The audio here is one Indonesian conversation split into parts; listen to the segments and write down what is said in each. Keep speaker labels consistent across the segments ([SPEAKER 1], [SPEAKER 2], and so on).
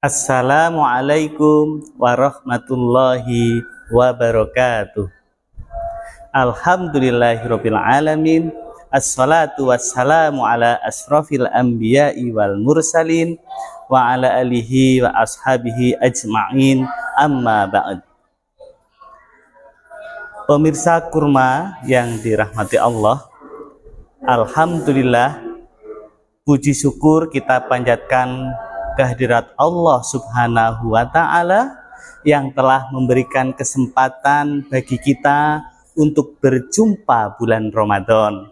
[SPEAKER 1] Assalamualaikum warahmatullahi wabarakatuh. Alhamdulillahirabbil alamin. Assalatu wassalamu ala asrofil anbiya'i wal mursalin wa ala alihi wa ashabihi ajma'in, amma ba'd. Pemirsa kurma yang dirahmati Allah, alhamdulillah, puji syukur kita panjatkan kehadirat Allah Subhanahu wa Ta'ala yang telah memberikan kesempatan bagi kita untuk berjumpa bulan Ramadan,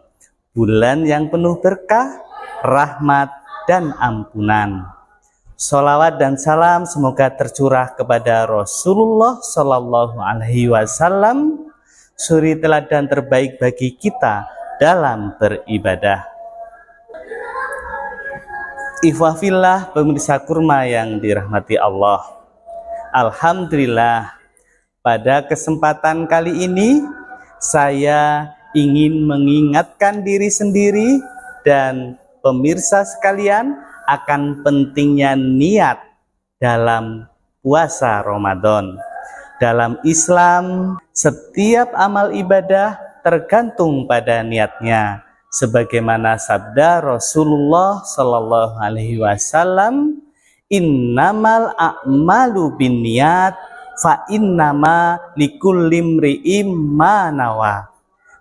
[SPEAKER 1] bulan yang penuh berkah, rahmat, dan ampunan. Sholawat dan salam semoga tercurah kepada Rasulullah Sallallahu Alaihi Wasallam, suri teladan terbaik bagi kita dalam beribadah. Ikhwah fillah, pemirsa kurma yang dirahmati Allah, alhamdulillah, pada kesempatan kali ini saya ingin mengingatkan diri sendiri dan pemirsa sekalian akan pentingnya niat dalam puasa Ramadan. Dalam Islam, setiap amal ibadah tergantung pada niatnya. Sebagaimana sabda Rasulullah Sallallahu Alaihi Wasallam, innamal a'malu binniyat fa innama likulli imri'in ma nawa.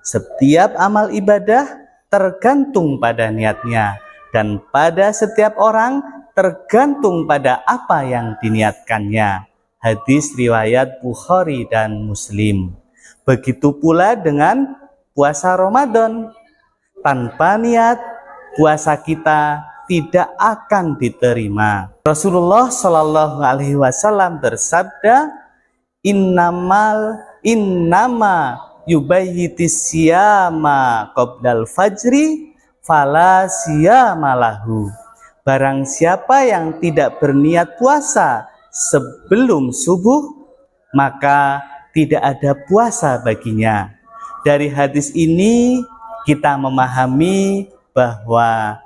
[SPEAKER 1] Setiap amal ibadah tergantung pada niatnya, dan pada setiap orang tergantung pada apa yang diniatkannya. Hadis riwayat Bukhari dan Muslim. Begitu pula dengan puasa Ramadan. Tanpa niat, puasa kita tidak akan diterima. Rasulullah Shallallahu Alaihi Wasallam bersabda, innama yubayyitis siyama qoblal fajri fala siyama lahu. Barang siapa yang tidak berniat puasa sebelum subuh, maka tidak ada puasa baginya. Dari hadis ini kita memahami bahwa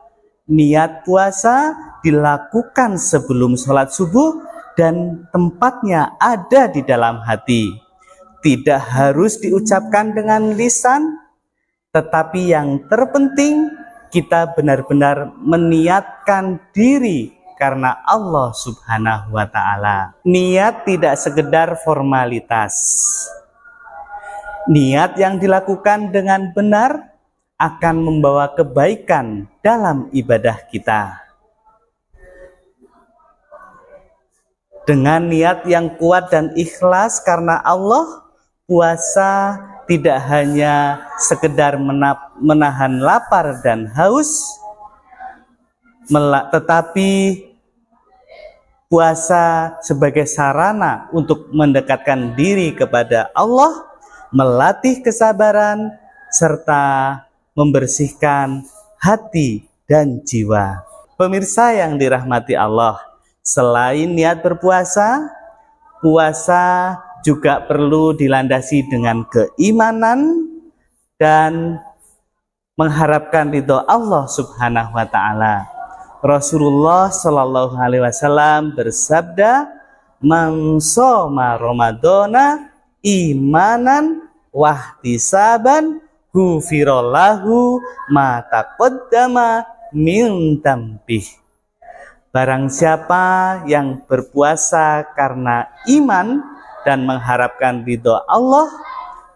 [SPEAKER 1] niat puasa dilakukan sebelum sholat subuh dan tempatnya ada di dalam hati. Tidak harus diucapkan dengan lisan, tetapi yang terpenting kita benar-benar meniatkan diri karena Allah Subhanahu wa Ta'ala. Niat tidak sekedar formalitas. Niat yang dilakukan dengan benar akan membawa kebaikan dalam ibadah kita. Dengan niat yang kuat dan ikhlas karena Allah, puasa tidak hanya sekedar menahan lapar dan haus, tetapi puasa sebagai sarana untuk mendekatkan diri kepada Allah, melatih kesabaran, serta membersihkan hati dan jiwa. Pemirsa yang dirahmati Allah, selain niat berpuasa, puasa juga perlu dilandasi dengan keimanan dan mengharapkan ridho Allah Subhanahu wa Ta'ala. Rasulullah Shallallahu Alaihi Wasallam bersabda, man shoma Ramadana imanan wahtisaban ghufirallahu ma taqaddama min dzambih. Barang siapa yang berpuasa karena iman dan mengharapkan ridho Allah,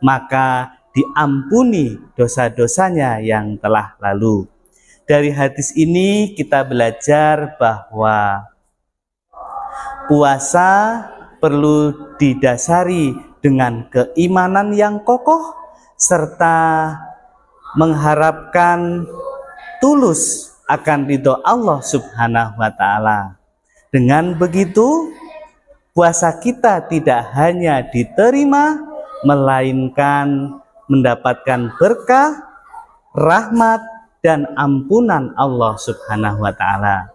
[SPEAKER 1] maka diampuni dosa-dosanya yang telah lalu. Dari hadis ini kita belajar bahwa puasa perlu didasari dengan keimanan yang kokoh serta mengharapkan tulus akan ridho Allah Subhanahu wa Ta'ala. Dengan begitu, puasa kita tidak hanya diterima, melainkan mendapatkan berkah, rahmat, dan ampunan Allah Subhanahu wa Ta'ala.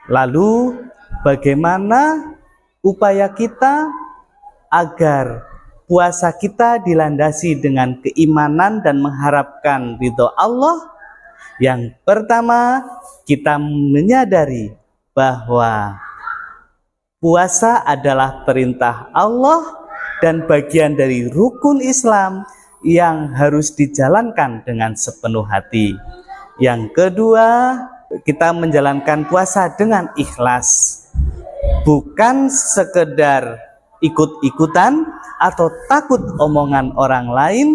[SPEAKER 1] Lalu, bagaimana upaya kita agar puasa kita dilandasi dengan keimanan dan mengharapkan ridho Allah? Yang pertama, kita menyadari bahwa puasa adalah perintah Allah dan bagian dari rukun Islam yang harus dijalankan dengan sepenuh hati. Yang kedua, kita menjalankan puasa dengan ikhlas, bukan sekedar ikut-ikutan atau takut omongan orang lain,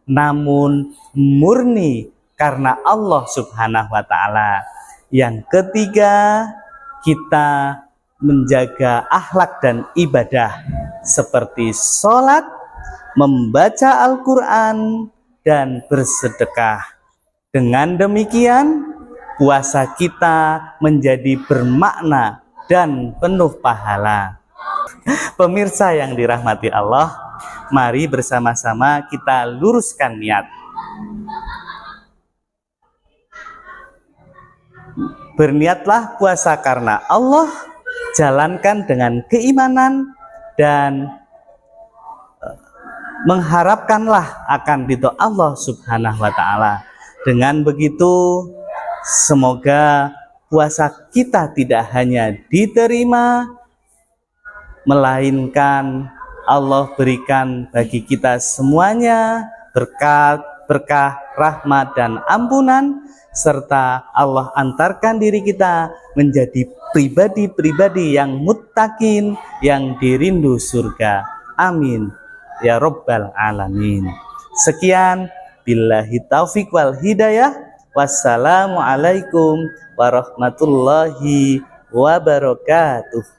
[SPEAKER 1] namun murni karena Allah Subhanahu wa Ta'ala. Yang ketiga, kita menjaga akhlak dan ibadah seperti sholat, membaca Al-Quran, dan bersedekah. Dengan demikian, puasa kita menjadi bermakna dan penuh pahala. Pemirsa yang dirahmati Allah, mari bersama-sama kita luruskan niat. Berniatlah puasa karena Allah, jalankan dengan keimanan, dan mengharapkanlah akan ridho Allah Subhanahu wa Ta'ala. Dengan begitu, semoga puasa kita tidak hanya diterima, melainkan Allah berikan bagi kita semuanya berkat, berkah, rahmat, dan ampunan, serta Allah antarkan diri kita menjadi pribadi-pribadi yang muttaqin, yang dirindu surga. Amin ya Rabbal Alamin. Sekian, billahi taufik wal hidayah. Wassalamualaikum warahmatullahi wabarakatuh.